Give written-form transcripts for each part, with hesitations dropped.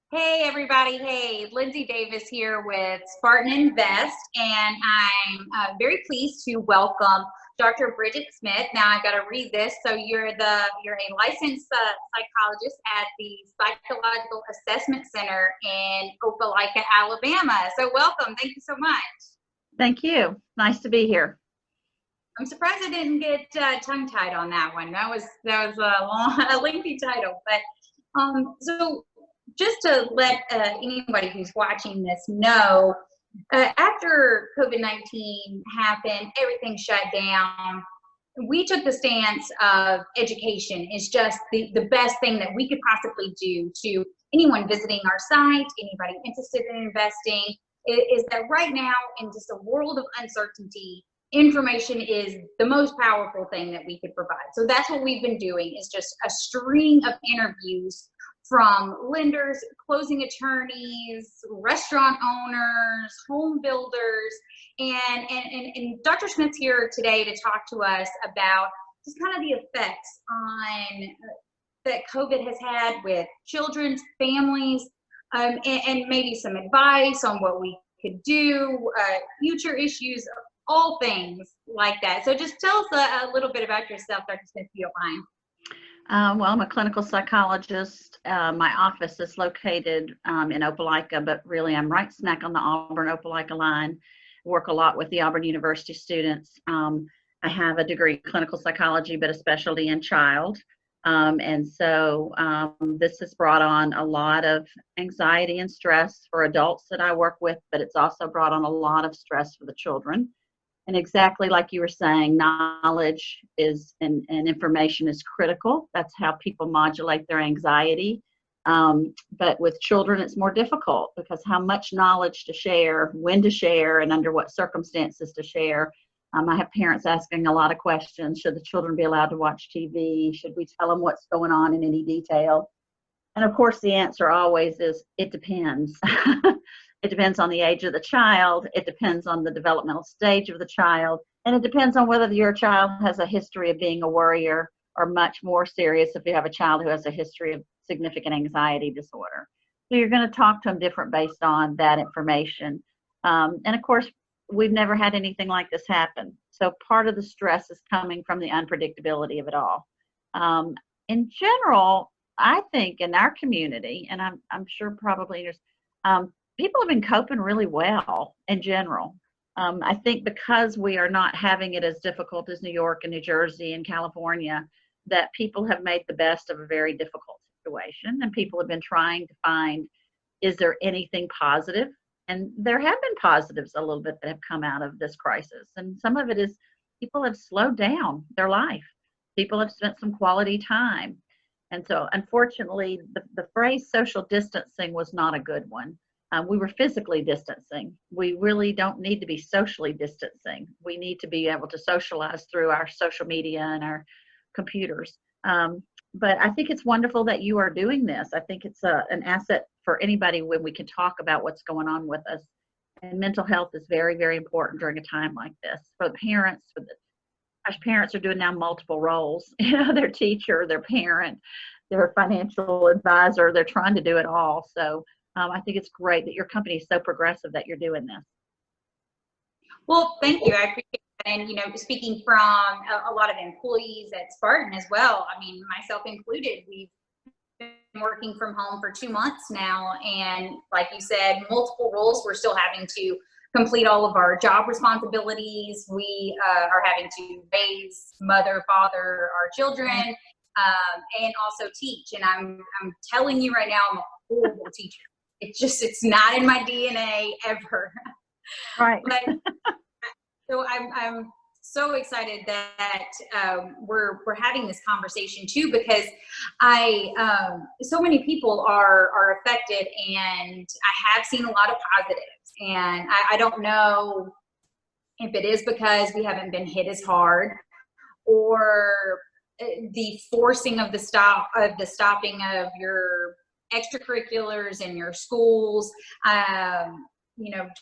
Hey everybody, hey, Lindsay Davis here with Spartan Invest, and I'm very pleased to welcome Dr. Bridget Smith. Now I got to read this. So you're a licensed psychologist at the Psychological Assessment Center in Opelika, Alabama. So welcome, thank you so much. Thank you. Nice to be here. I'm surprised I didn't get tongue-tied on that one. That was a lengthy title, but so. Just to let anybody who's watching this know, after COVID-19 happened, everything shut down, we took the stance of education is just the best thing that we could possibly do to anyone visiting our site, anybody interested in investing, is that right now in just a world of uncertainty, information is the most powerful thing that we could provide. So that's what we've been doing, is just a string of interviews from lenders, closing attorneys, restaurant owners, home builders, and Dr. Smith's here today to talk to us about just kind of the effects on that COVID has had with children's families, and maybe some advice on what we could do, future issues, all things like that. So just tell us a little bit about yourself, Dr. Smith, if you don't mind. Well, I'm a clinical psychologist. My office is located in Opelika, but really I'm right smack on the Auburn-Opelika line. Work a lot with the Auburn University students. I have a degree in clinical psychology, but a specialty in child. And so this has brought on a lot of anxiety and stress for adults that I work with, but it's also brought on a lot of stress for the children. And exactly like you were saying, knowledge is and information is critical. That's how people modulate their anxiety. But with children, it's more difficult because how much knowledge to share, when to share, and under what circumstances to share. I have parents asking a lot of questions. Should the children be allowed to watch TV? Should we tell them what's going on in any detail? And of course, the answer always is, it depends. It depends on the age of the child. It depends on the developmental stage of the child. And it depends on whether your child has a history of being a worrier, or much more serious if you have a child who has a history of significant anxiety disorder. So you're going to talk to them different based on that information. And of course, we've never had anything like this happen. So part of the stress is coming from the unpredictability of it all. In general, I think in our community, and I'm sure probably there's, people have been coping really well in general. I think because we are not having it as difficult as New York and New Jersey and California, that people have made the best of a very difficult situation, and people have been trying to find, is there anything positive? And there have been positives a little bit that have come out of this crisis. And some of it is people have slowed down their life. People have spent some quality time. And so unfortunately, the phrase social distancing was not a good one. We were physically distancing. We really don't need to be socially distancing. We need to be able to socialize through our social media and our computers. But I think it's wonderful that you are doing this. I think it's an asset for anybody when we can talk about what's going on with us. And mental health is very, very important during a time like this. For the parents, gosh, parents are doing now multiple roles. They're teacher, they're parent, they're financial advisor. They're trying to do it all. So I think it's great that your company is so progressive that you're doing this. Well, thank you. I appreciate that. And, speaking from a lot of employees at Spartan as well, I mean, myself included, we've been working from home for 2 months now. And like you said, multiple roles. We're still having to complete all of our job responsibilities. We are having to raise, mother, father, our children, and also teach. And I'm telling you right now, I'm a horrible teacher. It's not in my DNA ever. Right. But, so I'm so excited that we're having this conversation too, because so many people are affected, and I have seen a lot of positives, and I don't know if it is because we haven't been hit as hard, or the forcing of the stopping of your extracurriculars in your schools.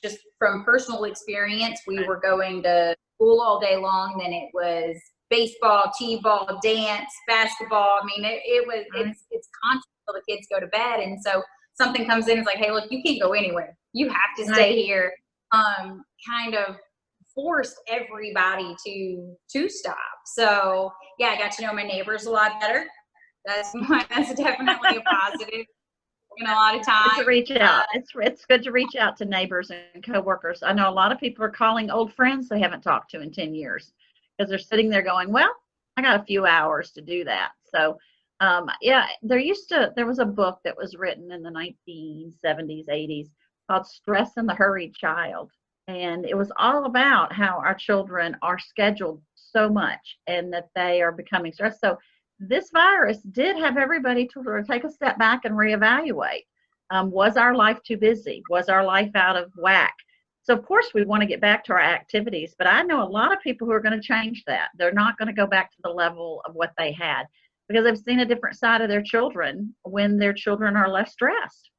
Just from personal experience, we were going to school all day long, then it was baseball, t-ball, dance, basketball. I mean, it's constant till the kids go to bed. And so something comes in, it's like, hey, look, you can't go anywhere. You have to stay here. Kind of forced everybody to stop. So yeah, I got to know my neighbors a lot better. That's definitely a positive. A lot of time. To reach out. It's good to reach out to neighbors and coworkers. I know a lot of people are calling old friends they haven't talked to in 10 years because they're sitting there going, well, I got a few hours to do that. So yeah, there was a book that was written in the 1970s, 80s called Stress and the Hurried Child. And it was all about how our children are scheduled so much and that they are becoming stressed. So this virus did have everybody to sort of take a step back and reevaluate. Was our life too busy? Was our life out of whack? So of course we want to get back to our activities, but I know a lot of people who are going to change that. They're not going to go back to the level of what they had because they've seen a different side of their children when their children are less stressed.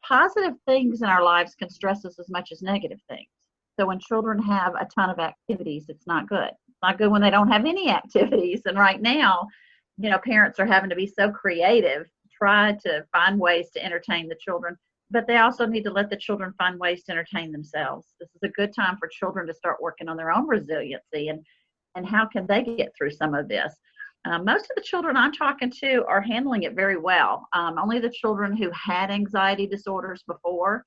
Positive things in our lives can stress us as much as negative things. So when children have a ton of activities, it's not good. It's not good when they don't have any activities. And right now, parents are having to be so creative, try to find ways to entertain the children, but they also need to let the children find ways to entertain themselves. This is a good time for children to start working on their own resiliency and how can they get through some of this. Most of the children I'm talking to are handling it very well. Only the children who had anxiety disorders before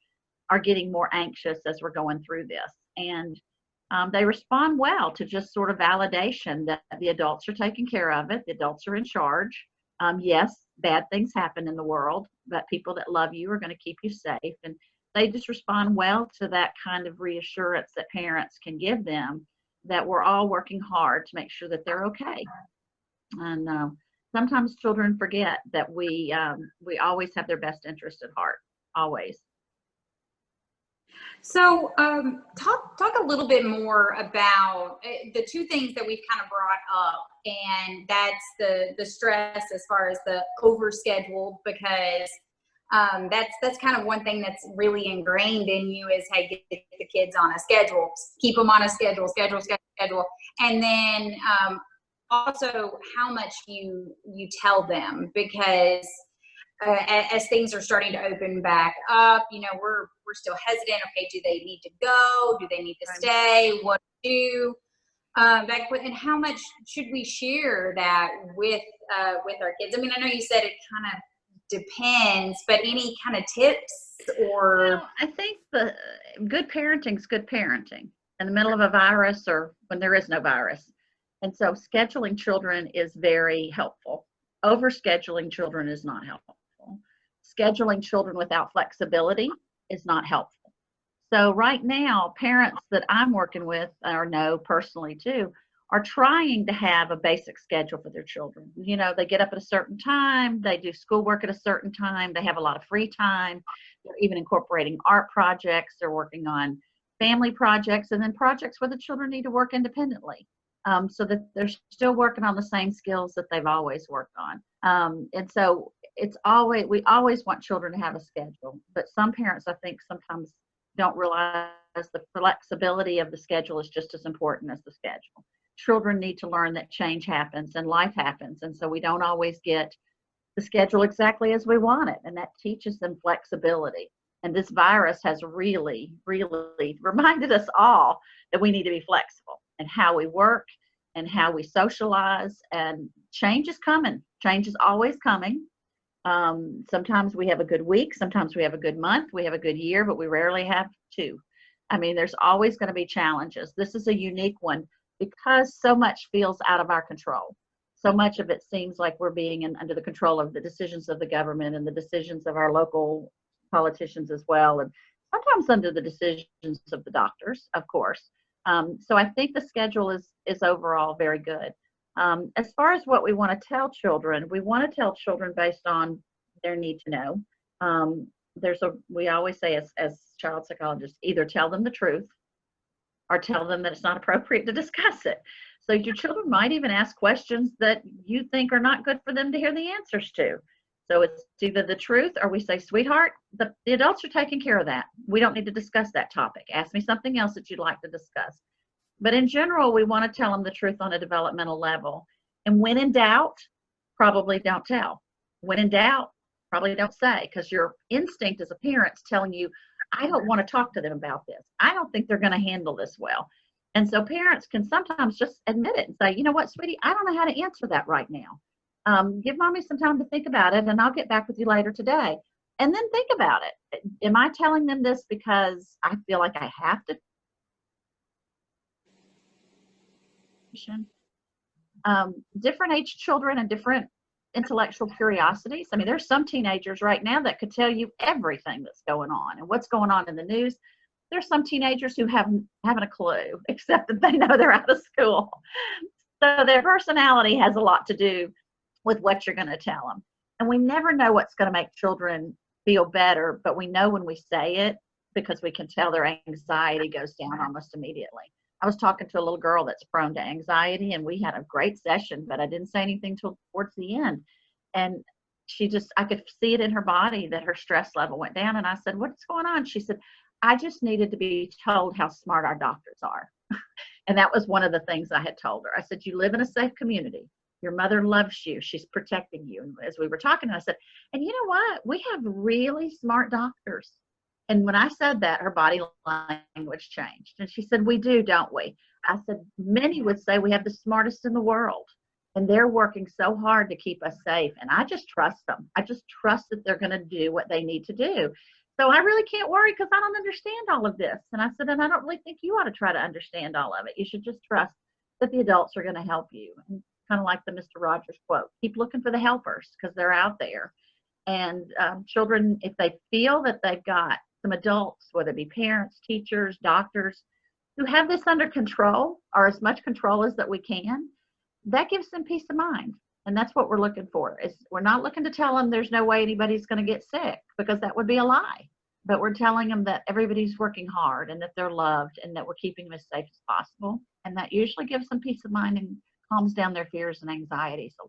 are getting more anxious as we're going through this. And they respond well to just sort of validation that the adults are taking care of it. The adults are in charge. Yes, bad things happen in the world, but people that love you are going to keep you safe. And they just respond well to that kind of reassurance that parents can give them that we're all working hard to make sure that they're okay. And sometimes children forget that we always have their best interest at heart, always. So talk a little bit more about the two things that we've kind of brought up, and that's the stress as far as the overscheduled, because that's kind of one thing that's really ingrained in you is, hey, get the kids on a schedule, keep them on a schedule, and then also how much you tell them, because as things are starting to open back up, we're still hesitant. Okay, do they need to go? Do they need to stay? What to do? And how much should we share that with our kids? I mean, I know you said it kind of depends, but any kind of tips or? Well, I think the good parenting is good parenting in the middle of a virus or when there is no virus. And so scheduling children is very helpful. Overscheduling children is not helpful. Scheduling children without flexibility is not helpful. So right now, parents that I'm working with, or know personally too, are trying to have a basic schedule for their children. They get up at a certain time, they do schoolwork at a certain time, they have a lot of free time. They're even incorporating art projects, they're working on family projects, and then projects where the children need to work independently. So that they're still working on the same skills that they've always worked on. And so we always want children to have a schedule, but some parents, I think, sometimes don't realize the flexibility of the schedule is just as important as the schedule. Children need to learn that change happens and life happens, and so we don't always get the schedule exactly as we want it, and that teaches them flexibility. And this virus has really, really reminded us all that we need to be flexible in how we work and how we socialize, and change is coming. Change is always coming. Sometimes we have a good week, sometimes we have a good month, we have a good year, but we rarely have two. I mean, there's always going to be challenges. This is a unique one because so much feels out of our control. So much of it seems like we're being under the control of the decisions of the government and the decisions of our local politicians as well, and sometimes under the decisions of the doctors, of course. So I think the schedule is overall very good. As far as what we want to tell children, we want to tell children based on their need to know. We always say as child psychologists, either tell them the truth or tell them that it's not appropriate to discuss it. So your children might even ask questions that you think are not good for them to hear the answers to. So it's either the truth or we say, sweetheart, the adults are taking care of that. We don't need to discuss that topic. Ask me something else that you'd like to discuss. But in general, we want to tell them the truth on a developmental level. And when in doubt, probably don't tell. When in doubt, probably don't say, because your instinct as a parent's telling you, I don't want to talk to them about this. I don't think they're going to handle this well. And so parents can sometimes just admit it and say, you know what, sweetie, I don't know how to answer that right now. Give mommy some time to think about it, and I'll get back with you later today. And then think about it. Am I telling them this because I feel like I have to? Different age children and different intellectual curiosities. I mean, there's some teenagers right now that could tell you everything that's going on and what's going on in the news. There's some teenagers who haven't a clue, except that they know they're out of school. So their personality has a lot to do with what you're going to tell them. And we never know what's going to make children feel better, but we know when we say it, because we can tell their anxiety goes down almost immediately. I was talking to a little girl that's prone to anxiety, and we had a great session, but I didn't say anything till towards the end. And I could see it in her body that her stress level went down. And I said, what's going on? She said, I just needed to be told how smart our doctors are. And that was one of the things I had told her. I said, you live in a safe community. Your mother loves you. She's protecting you. And as we were talking, I said, and you know what? We have really smart doctors. And when I said that, her body language changed. And she said, we do, don't we? I said, many would say we have the smartest in the world. And they're working so hard to keep us safe. And I just trust them. I just trust that they're going to do what they need to do. So I really can't worry because I don't understand all of this. And I said, and I don't really think you ought to try to understand all of it. You should just trust that the adults are going to help you. And kind of like the Mr. Rogers quote, keep looking for the helpers because they're out there. And children, if they feel that they've got some adults, whether it be parents, teachers, doctors, who have this under control, or as much control as that we can, that gives them peace of mind. And that's what we're looking for. We're not looking to tell them there's no way anybody's going to get sick, because that would be a lie. But we're telling them that everybody's working hard and that they're loved and that we're keeping them as safe as possible. And that usually gives them peace of mind and calms down their fears and anxieties a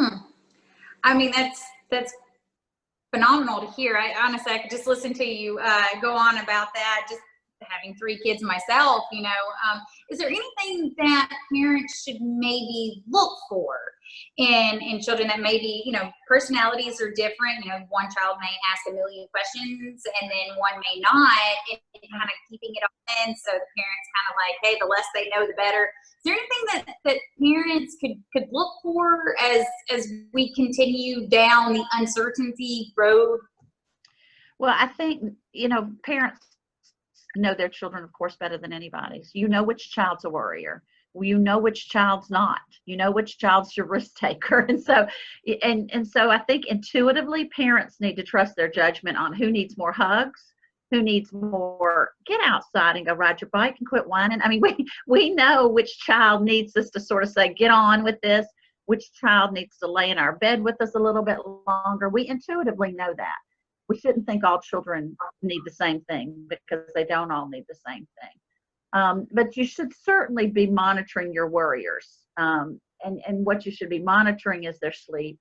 lot. I mean, that's phenomenal to hear. I honestly, I could just listen to you go on about that. Just having 3 kids myself, is there anything that parents should maybe look for in children that maybe, personalities are different? One child may ask a million questions and then one may not, and kind of keeping it all in. So the parents kind of like, hey, the less they know, the better. Is there anything that parents could look for as we continue down the uncertainty road? Well, I think, parents know their children, of course, better than anybody. So you know which child's a worrier. You know which child's not. You know which child's your risk taker. And so I think intuitively parents need to trust their judgment on who needs more hugs, who needs more get outside and go ride your bike and quit whining. I mean, we know which child needs us to sort of say, get on with this, which child needs to lay in our bed with us a little bit longer. We intuitively know that. We shouldn't think all children need the same thing, because they don't all need the same thing. But you should certainly be monitoring your worriers. And what you should be monitoring is their sleep,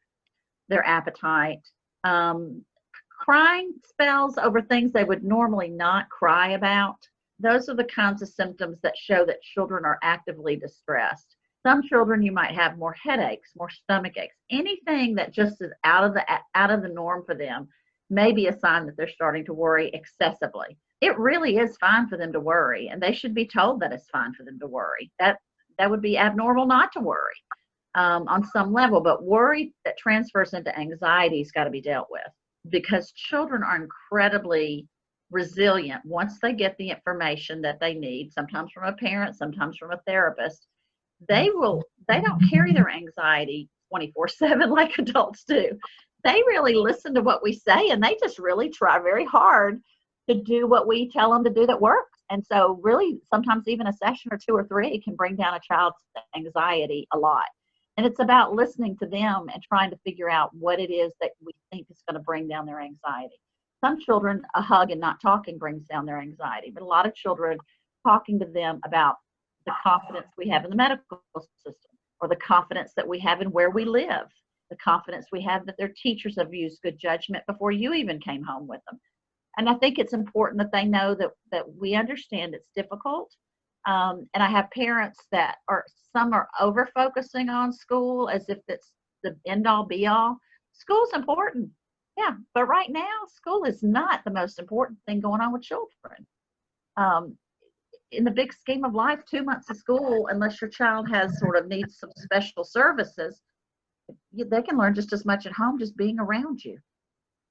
their appetite, crying spells over things they would normally not cry about. Those are the kinds of symptoms that show that children are actively distressed. Some children, you might have more headaches, more stomach aches, anything that just is out of the norm for them may be a sign that they're starting to worry excessively. It really is fine for them to worry, and they should be told that it's fine for them to worry. That would be abnormal not to worry on some level, but worry that transfers into anxiety has got to be dealt with, because children are incredibly resilient once they get the information that they need, sometimes from a parent, sometimes from a therapist. They don't carry their anxiety 24/7 like adults do. They really listen to what we say, and they just really try very hard to do what we tell them to do that works. And so really, sometimes even a session or 2 or 3 can bring down a child's anxiety a lot. And it's about listening to them and trying to figure out what it is that we think is going to bring down their anxiety. Some children, a hug and not talking brings down their anxiety, but a lot of children, talking to them about the confidence we have in the medical system, or the confidence that we have in where we live, the confidence we have that their teachers have used good judgment before you even came home with them. And I think it's important that they know that we understand it's difficult. And I have parents some are over focusing on school as if it's the end all be all. School's important. Yeah, but right now, school is not the most important thing going on with children. Um, in the big scheme of life, 2 months of school, unless your child has sort of needs some special services, they can learn just as much at home just being around you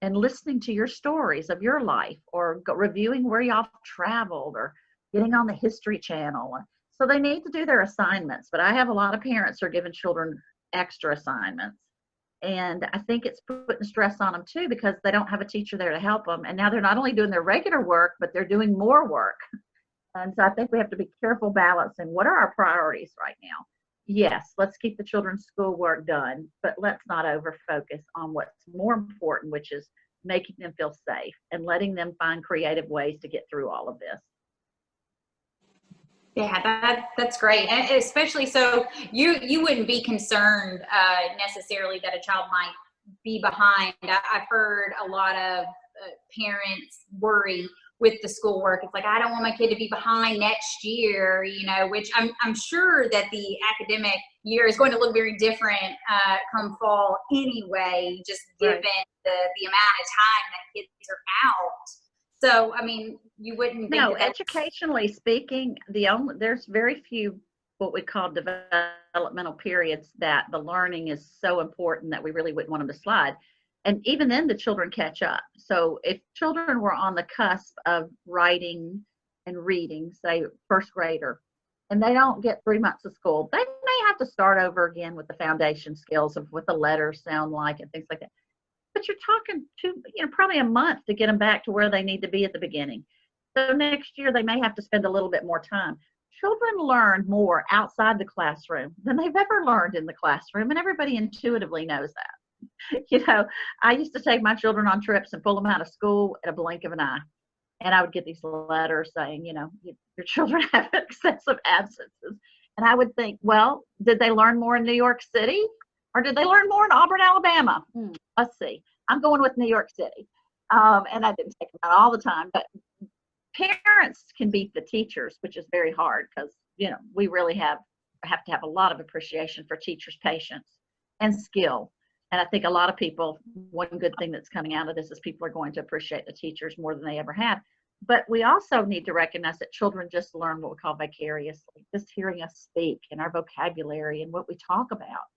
and listening to your stories of your life, or reviewing where y'all traveled, or getting on the History Channel. So they need to do their assignments, but I have a lot of parents who are giving children extra assignments. And I think it's putting stress on them too, because they don't have a teacher there to help them. And now they're not only doing their regular work, but they're doing more work. And so I think we have to be careful balancing what are our priorities right now. Yes, let's keep the children's schoolwork done, but let's not over focus on what's more important, which is making them feel safe and letting them find creative ways to get through all of this. Yeah, that's great. And especially so you wouldn't be concerned necessarily that a child might be behind. I've heard a lot of parents worry with the schoolwork. It's like, I don't want my kid to be behind next year, you know, which I'm sure that the academic year is going to look very different come fall anyway, just given the amount of time that kids are out. So, I mean, you wouldn't think No, educationally speaking, there's very few what we call developmental periods that the learning is so important that we really wouldn't want them to slide. And even then, the children catch up. So if children were on the cusp of writing and reading, say first grader, and they don't get 3 months of school, they may have to start over again with the foundation skills of what the letters sound like and things like that. But you're talking probably a month to get them back to where they need to be at the beginning. So next year, they may have to spend a little bit more time. Children learn more outside the classroom than they've ever learned in the classroom, and everybody intuitively knows that. You know, I used to take my children on trips and pull them out of school at a blink of an eye. And I would get these letters saying, you know, your children have excessive absences. And I would think, well, did they learn more in New York City? Or did they learn more in Auburn, Alabama? Let's see. I'm going with New York City. And I didn't take them out all the time. But parents can beat the teachers, which is very hard because, you know, we really have to have a lot of appreciation for teachers' patience and skill. And I think a lot of people, one good thing that's coming out of this is people are going to appreciate the teachers more than they ever have. But we also need to recognize that children just learn what we call vicariously, just hearing us speak and our vocabulary and what we talk about.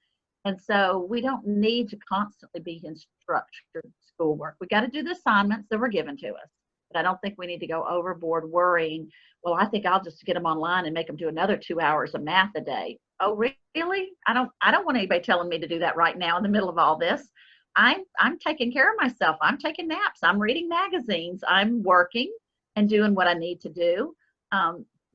And so we don't need to constantly be in structured schoolwork. We got to do the assignments that were given to us. But I don't think we need to go overboard worrying, well, I think I'll just get them online and make them do another 2 hours of math a day. Oh, really? I don't want anybody telling me to do that right now in the middle of all this. I'm taking care of myself. I'm taking naps. I'm reading magazines. I'm working and doing what I need to do.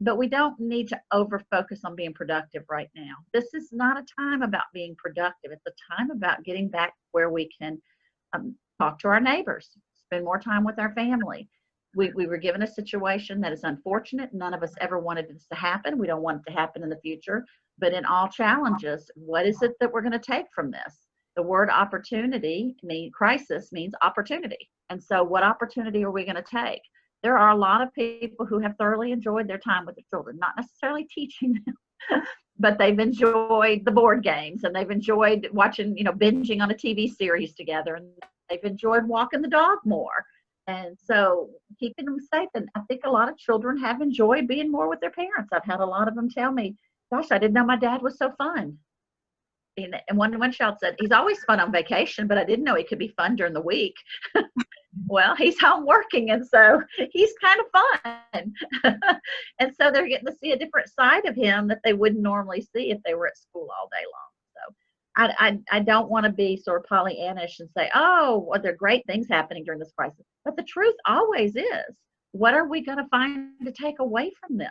But we don't need to over focus on being productive right now. This is not a time about being productive. It's a time about getting back where we can talk to our neighbors, spend more time with our family. We were given a situation that is unfortunate. None of us ever wanted this to happen. We don't want it to happen in the future. But in all challenges, what is it that we're going to take from this? The word opportunity crisis means opportunity. And so what opportunity are we going to take? There are a lot of people who have thoroughly enjoyed their time with the children, not necessarily teaching them, but they've enjoyed the board games and they've enjoyed watching, binging on a TV series together, and they've enjoyed walking the dog more. And so keeping them safe. And I think a lot of children have enjoyed being more with their parents. I've had a lot of them tell me, gosh, I didn't know my dad was so fun. And one child said, he's always fun on vacation, but I didn't know he could be fun during the week. Well, he's home working, and so he's kind of fun. And so they're getting to see a different side of him that they wouldn't normally see if they were at school all day long. So I don't want to be sort of Pollyannish and say, oh, well, there are great things happening during this crisis. But the truth always is, what are we going to find to take away from this?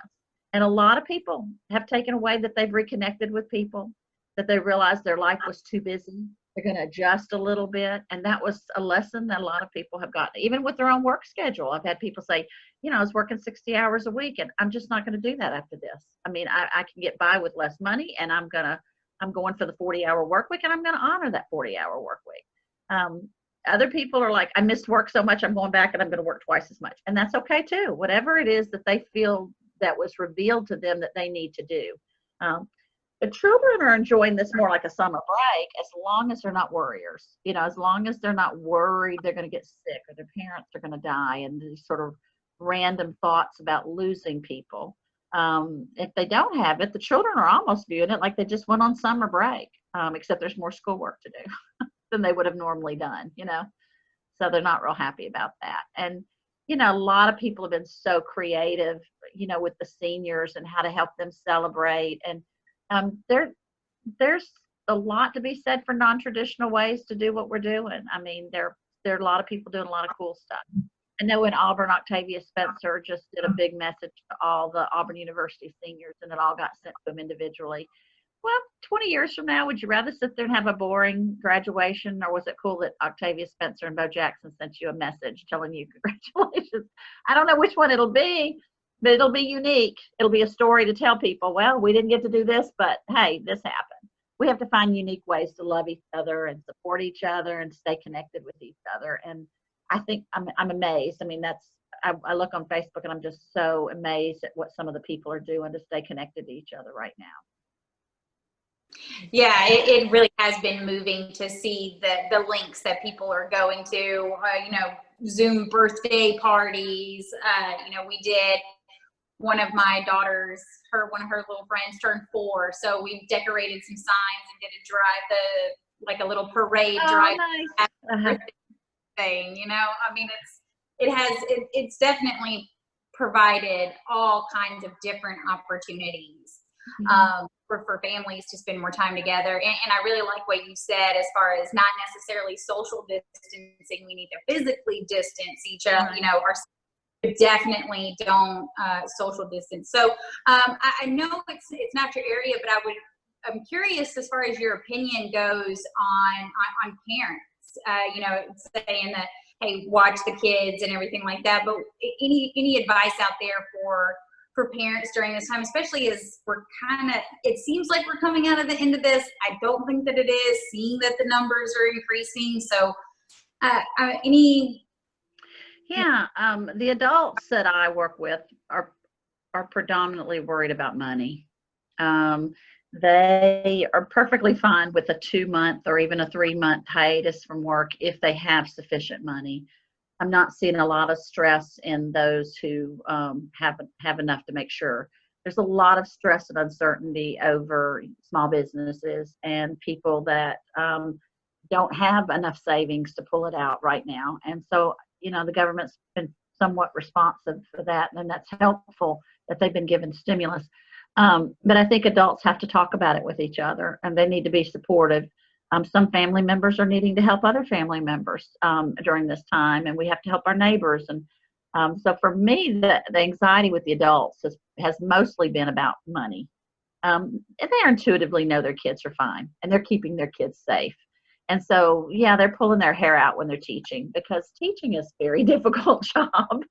And a lot of people have taken away that they've reconnected with people, that they realized their life was too busy. They're going to adjust a little bit. And that was a lesson that a lot of people have gotten, even with their own work schedule. I've had people say, I was working 60 hours a week, and I'm just not going to do that after this. I mean, I can get by with less money, and I'm going for the 40-hour work week, and I'm going to honor that 40-hour work week. Other people are like, I missed work so much, I'm going back and I'm going to work twice as much. And that's okay too. Whatever it is that they feel that was revealed to them that they need to do. The children are enjoying this more like a summer break, as long as they're not worriers. As long as they're not worried they're going to get sick or their parents are going to die, and these sort of random thoughts about losing people. If they don't have it, the children are almost viewing it like they just went on summer break, except there's more schoolwork to do than they would have normally done, So they're not real happy about that. And, a lot of people have been so creative, with the seniors and how to help them celebrate. And there's a lot to be said for non-traditional ways to do what we're doing. I mean, there are a lot of people doing a lot of cool stuff. I know in Auburn, Octavia Spencer just did a big message to all the Auburn University seniors, and it all got sent to them individually. Well, 20 years from now, would you rather sit there and have a boring graduation, or was it cool that Octavia Spencer and Bo Jackson sent you a message telling you congratulations? I don't know which one it'll be, but it'll be unique. It'll be a story to tell people, well, we didn't get to do this, but hey, this happened. We have to find unique ways to love each other and support each other and stay connected with each other. And I think I'm amazed. I mean, I look on Facebook and I'm just so amazed at what some of the people are doing to stay connected to each other right now. Yeah, it really has been moving to see the links that people are going to, Zoom birthday parties. We did one of my daughters, one of her little friends turned 4. So we decorated some signs and did a little parade drive. Nice. Thing, I mean, it's definitely provided all kinds of different opportunities. For families to spend more time together. And I really like what you said as far as not necessarily social distancing. We need to physically distance each other, definitely don't social distance. So I know it's not your area, but I'm curious as far as your opinion goes on parents, saying that, hey, watch the kids and everything like that. But any advice out there for parents during this time, especially as it seems like we're coming out of the end of this. I don't think that it is, seeing that the numbers are increasing. So the adults that I work with are predominantly worried about money. They are perfectly fine with a 2-month or even a 3-month hiatus from work if they have sufficient money. I'm not seeing a lot of stress in those who have enough to make sure. There's a lot of stress and uncertainty over small businesses and people that don't have enough savings to pull it out right now. And so, the government's been somewhat responsive for that, and that's helpful that they've been given stimulus. But I think adults have to talk about it with each other, and they need to be supportive. Some family members are needing to help other family members during this time, and we have to help our neighbors. And so for me, the anxiety with the adults has mostly been about money. And they intuitively know their kids are fine, and they're keeping their kids safe. And so, yeah, they're pulling their hair out when they're teaching, because teaching is a very difficult job.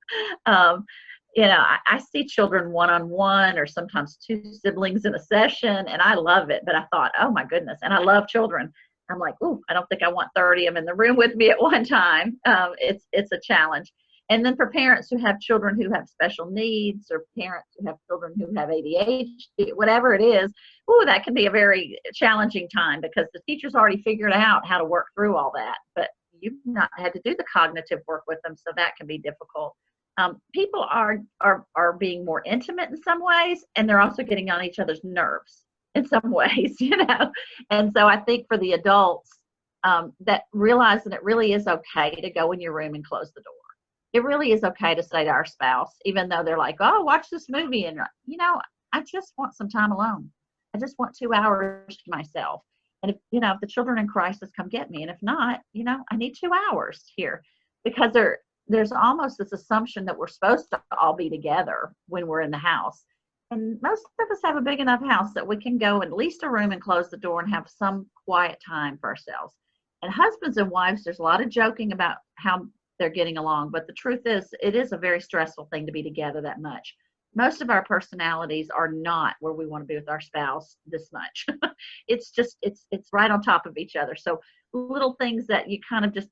I see children one-on-one or sometimes 2 siblings in a session, and I love it. But I thought, oh my goodness, and I love children. I'm like, ooh, I don't think I want 30 of them in the room with me at one time. It's a challenge. And then for parents who have children who have special needs, or parents who have children who have ADHD, whatever it is, ooh, that can be a very challenging time, because the teacher's already figured out how to work through all that, but you've not had to do the cognitive work with them, so that can be difficult. People are being more intimate in some ways, and they're also getting on each other's nerves in some ways, And so I think for the adults that realize that it really is okay to go in your room and close the door. It really is okay to say to our spouse, even though they're like, oh, watch this movie. And, I just want some time alone. I just want 2 hours to myself. And if the children in crisis, come get me. And if not, I need 2 hours here, because there's almost this assumption that we're supposed to all be together when we're in the house. And most of us have a big enough house that we can go in at least a room and close the door and have some quiet time for ourselves. And husbands and wives, there's a lot of joking about how they're getting along, but the truth is, it is a very stressful thing to be together that much. Most of our personalities are not where we want to be with our spouse this much. It's right on top of each other. So little things that you kind of just,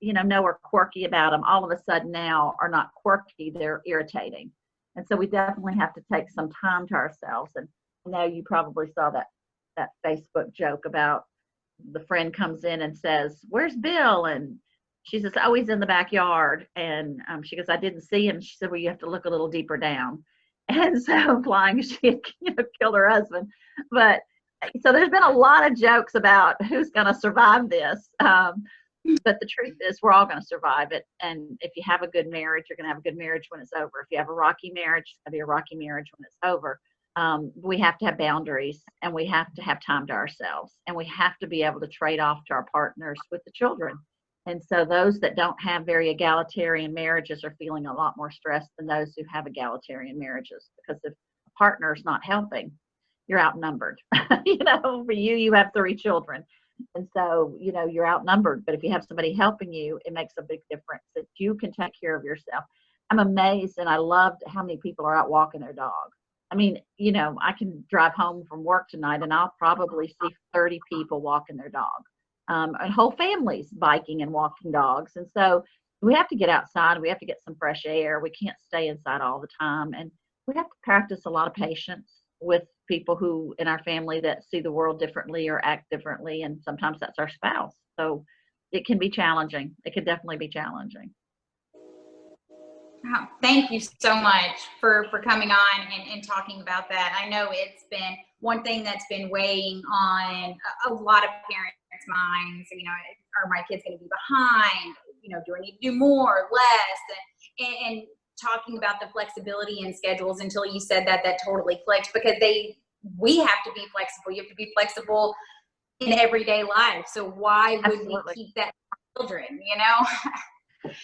know are quirky about them, all of a sudden now are not quirky, they're irritating. And so we definitely have to take some time to ourselves. And I know you probably saw that that Facebook joke about the friend comes in and says, "Where's Bill?" And she says, "Oh, he's in the backyard." And she goes, "I didn't see him." She said, "Well, you have to look a little deeper down." And so implying she had, killed her husband. But so there's been a lot of jokes about who's going to survive this. But the truth is, we're all going to survive it. And if you have a good marriage, you're going to have a good marriage when it's over. If you have a rocky marriage, it's going to be a rocky marriage when it's over. We have to have boundaries, and we have to have time to ourselves, and we have to be able to trade off to our partners with the children. And so those that don't have very egalitarian marriages are feeling a lot more stressed than those who have egalitarian marriages, because if a partner's not helping, you're outnumbered. For you have 3 children. And so, you're outnumbered. But if you have somebody helping you, it makes a big difference that you can take care of yourself. I'm amazed, and I loved how many people are out walking their dog. I mean, I can drive home from work tonight and I'll probably see 30 people walking their dog, and whole families biking and walking dogs. And so we have to get outside. We have to get some fresh air. We can't stay inside all the time. And we have to practice a lot of patience with people who in our family that see the world differently or act differently. And sometimes that's our spouse. So it can be challenging. It can definitely be challenging. Oh, thank you so much for coming on and talking about that. I know it's been one thing that's been weighing on a lot of parents' minds. Are my kids going to be behind? Do I need to do more, less? And talking about the flexibility in schedules, until you said that totally clicked, because we have to be flexible. You have to be flexible in everyday life. So why would we keep that for children?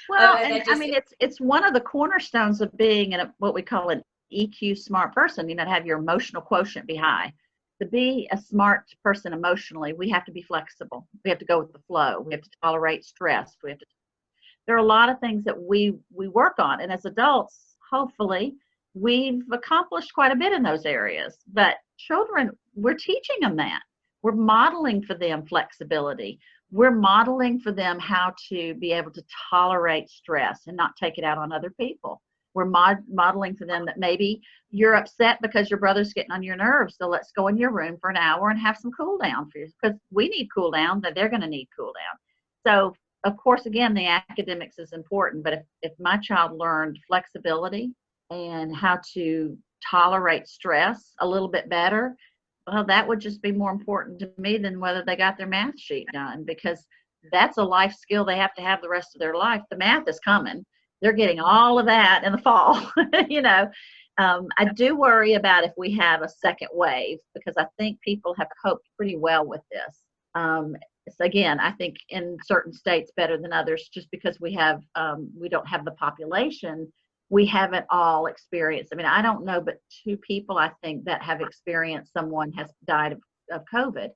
Well, and I mean, it's one of the cornerstones of being what we call an EQ smart person, to have your emotional quotient be high. To be a smart person emotionally, we have to be flexible. We have to go with the flow. We have to tolerate stress. There are a lot of things that we work on. And as adults, hopefully, we've accomplished quite a bit in those areas. But children, we're teaching them that. We're modeling for them flexibility. We're modeling for them how to be able to tolerate stress and not take it out on other people. We're modeling for them that maybe you're upset because your brother's getting on your nerves. So let's go in your room for an hour and have some cool down for you, because we need cool down, that they're going to need cool down. So, of course, again, the academics is important. But if my child learned flexibility and how to tolerate stress a little bit better, well, that would just be more important to me than whether they got their math sheet done, because that's a life skill they have to have the rest of their life. The math is coming. They're getting all of that in the fall. I do worry about if we have a second wave, because I think people have coped pretty well with this. So again, I think in certain states better than others, just because we don't have the population. We haven't all experienced. I mean, I don't know, but 2 people, I think, that have experienced someone has died of COVID.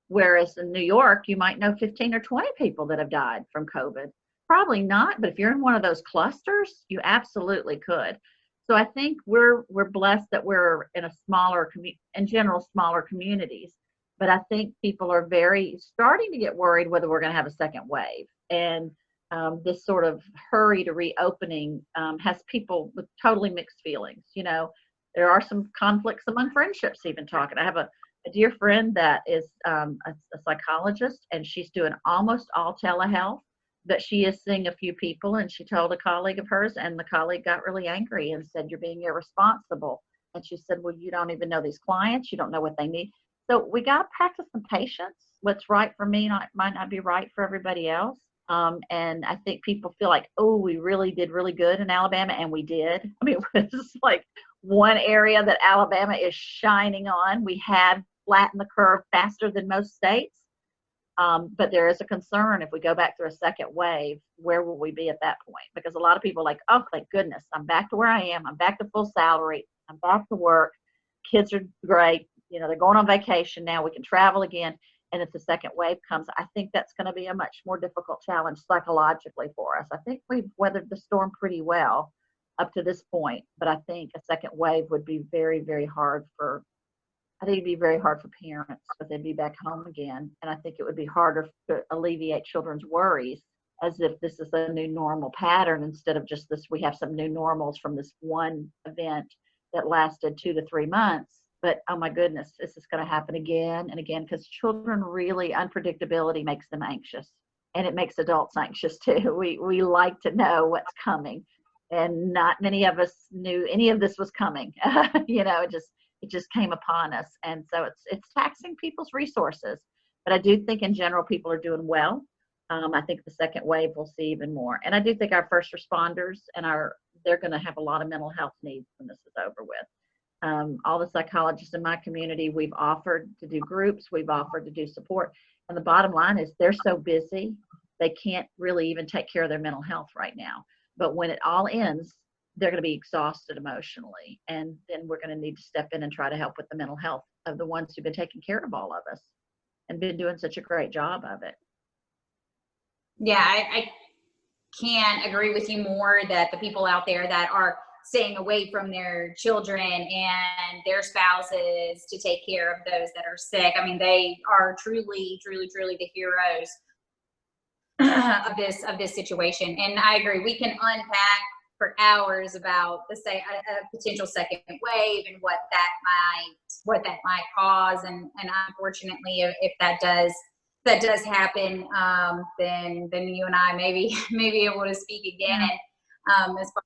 Whereas in New York, you might know 15 or 20 people that have died from COVID. Probably not, but if you're in one of those clusters, you absolutely could. So I think we're blessed that we're in smaller communities. But I think people are starting to get worried whether we're going to have a second wave. And this sort of hurry to reopening has people with totally mixed feelings. There are some conflicts among friendships even talking. I have a dear friend that is a psychologist, and she's doing almost all telehealth, but she is seeing a few people, and she told a colleague of hers, and the colleague got really angry and said, "You're being irresponsible." And she said, "Well, you don't even know these clients. You don't know what they need." So we got to practice some patience. What's right for me might not be right for everybody else. And I think people feel like, oh, we really did really good in Alabama, and we did. I mean, it's like one area that Alabama is shining on. We have flattened the curve faster than most states. But there is a concern if we go back through a second wave, where will we be at that point? Because a lot of people are like, oh, thank goodness, I'm back to where I am. I'm back to full salary. I'm back to work. Kids are great. They're going on vacation now. We can travel again. And if the second wave comes, I think that's going to be a much more difficult challenge psychologically for us. I think we've weathered the storm pretty well up to this point, but I think a second wave would be very, very hard it'd be very hard for parents, because they'd be back home again. And I think it would be harder to alleviate children's worries, as if this is a new normal pattern instead of just this, we have some new normals from this one event that lasted 2 to 3 months. but oh my goodness, this is going to happen again and again, because children really, unpredictability makes them anxious, and it makes adults anxious too. We like to know what's coming, and not many of us knew any of this was coming. It just came upon us, and so it's taxing people's resources. But I do think in general people are doing well. I think the second wave we'll see even more, and I do think our first responders and they're going to have a lot of mental health needs when this is over with. All the psychologists in my community, we've offered to do groups, we've offered to do support, and the bottom line is they're so busy they can't really even take care of their mental health right now. But when it all ends, they're going to be exhausted emotionally, and then we're going to need to step in and try to help with the mental health of the ones who've been taking care of all of us and been doing such a great job of it. Yeah, I can't agree with you more that the people out there that are staying away from their children and their spouses to take care of those that are sick. I mean, they are truly, truly, truly the heroes of this situation. And I agree, we can unpack for hours about a potential second wave and what that might cause. And unfortunately, if that does happen, then you and I may be able to speak again as far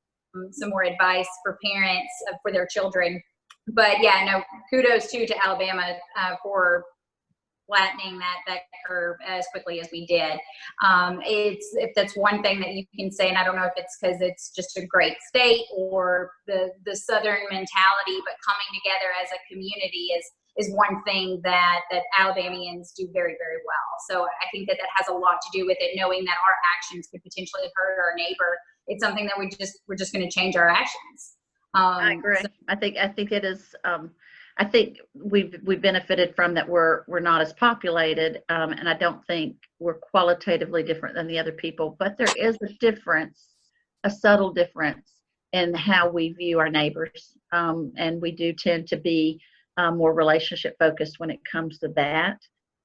as some more advice for parents for their children. But yeah, no, kudos to Alabama for flattening that curve as quickly as we did. If that's one thing that you can say, and I don't know if it's because it's just a great state or the Southern mentality, but coming together as a community is one thing that Alabamians do very, very well. So I think that has a lot to do with it, knowing that our actions could potentially hurt our neighbor. It's something that we're just going to change our actions. I agree. So, I think it is. I think we've benefited from that. We're not as populated, and I don't think we're qualitatively different than the other people. But there is a difference, a subtle difference in how we view our neighbors, and we do tend to be more relationship focused when it comes to that.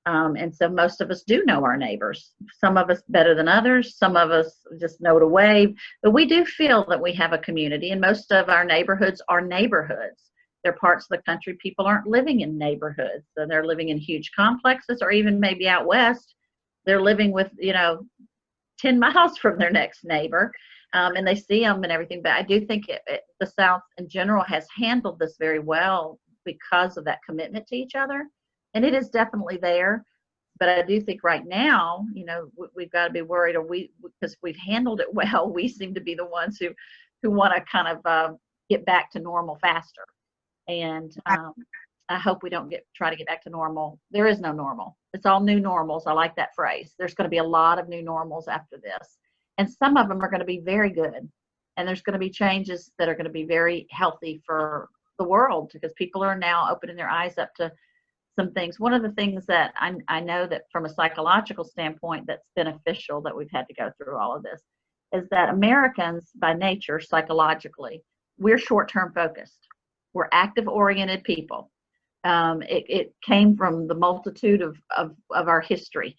And so most of us do know our neighbors. Some of us better than others. Some of us just know to wave. But we do feel that we have a community, and most of our neighborhoods are neighborhoods. They're parts of the country people aren't living in neighborhoods. So they're living in huge complexes, or even maybe out west, they're living with 10 miles from their next neighbor, and they see them and everything. But I do think the South in general has handled this very well because of that commitment to each other. And it is definitely there. But I do think right now, we've got to be worried, because we've handled it well, we seem to be the ones who want to kind of get back to normal faster. And I hope we don't try to get back to normal. There is no normal. It's all new normals. I like that phrase. There's going to be a lot of new normals after this. And some of them are going to be very good. And there's going to be changes that are going to be very healthy for the world, because people are now opening their eyes up to some things. One of the things that I know that from a psychological standpoint that's beneficial, that we've had to go through all of this, is that Americans by nature, psychologically, we're short-term focused. We're active-oriented people. It came from the multitude of our history.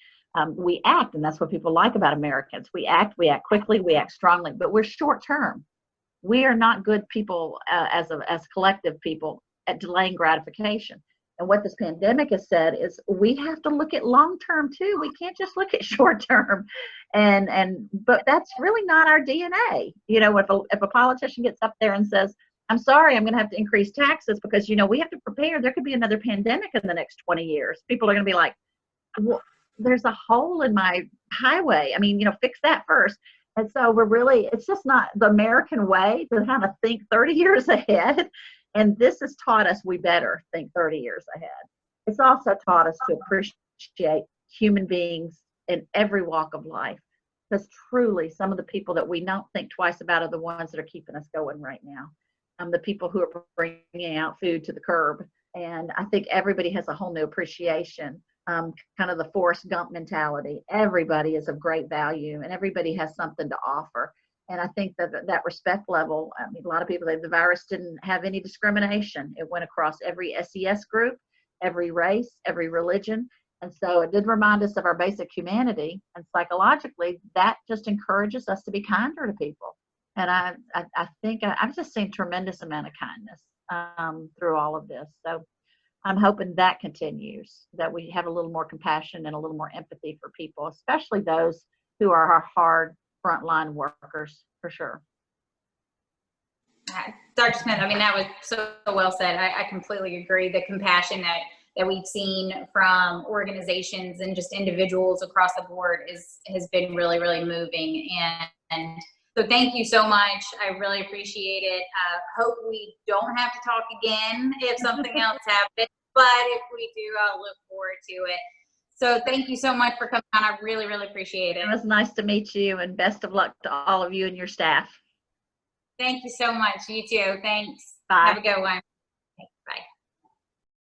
We act, and that's what people like about Americans. We act quickly, we act strongly, but we're short-term. We are not good people as collective people at delaying gratification. And what this pandemic has said is we have to look at long-term too. We can't just look at short-term. But that's really not our DNA. If a politician gets up there and says, I'm sorry, I'm going to have to increase taxes because, we have to prepare. There could be another pandemic in the next 20 years. People are going to be like, well, there's a hole in my highway. I mean, fix that first. And so it's just not the American way to kind of think 30 years ahead. And this has taught us we better think 30 years ahead. It's also taught us to appreciate human beings in every walk of life. Because truly, some of the people that we don't think twice about are the ones that are keeping us going right now. The people who are bringing out food to the curb. And I think everybody has a whole new appreciation, kind of the Forrest Gump mentality. Everybody is of great value and everybody has something to offer. And I think that respect level, a lot of people say the virus didn't have any discrimination. It went across every SES group, every race, every religion. And so it did remind us of our basic humanity. And psychologically, that just encourages us to be kinder to people. And I think I've just seen tremendous amount of kindness through all of this. So I'm hoping that continues, that we have a little more compassion and a little more empathy for people, especially those who are our hard frontline workers, for sure. Dr. Smith, I mean, that was so well said. I completely agree. The compassion that we've seen from organizations and just individuals across the board has been really, really moving. And so thank you so much. I really appreciate it. Hope we don't have to talk again if something else happens, but if we do, I'll look forward to it. So thank you so much for coming on. I really, really appreciate it. It was nice to meet you, and best of luck to all of you and your staff. Thank you so much. You too. Thanks. Bye. Have a good one.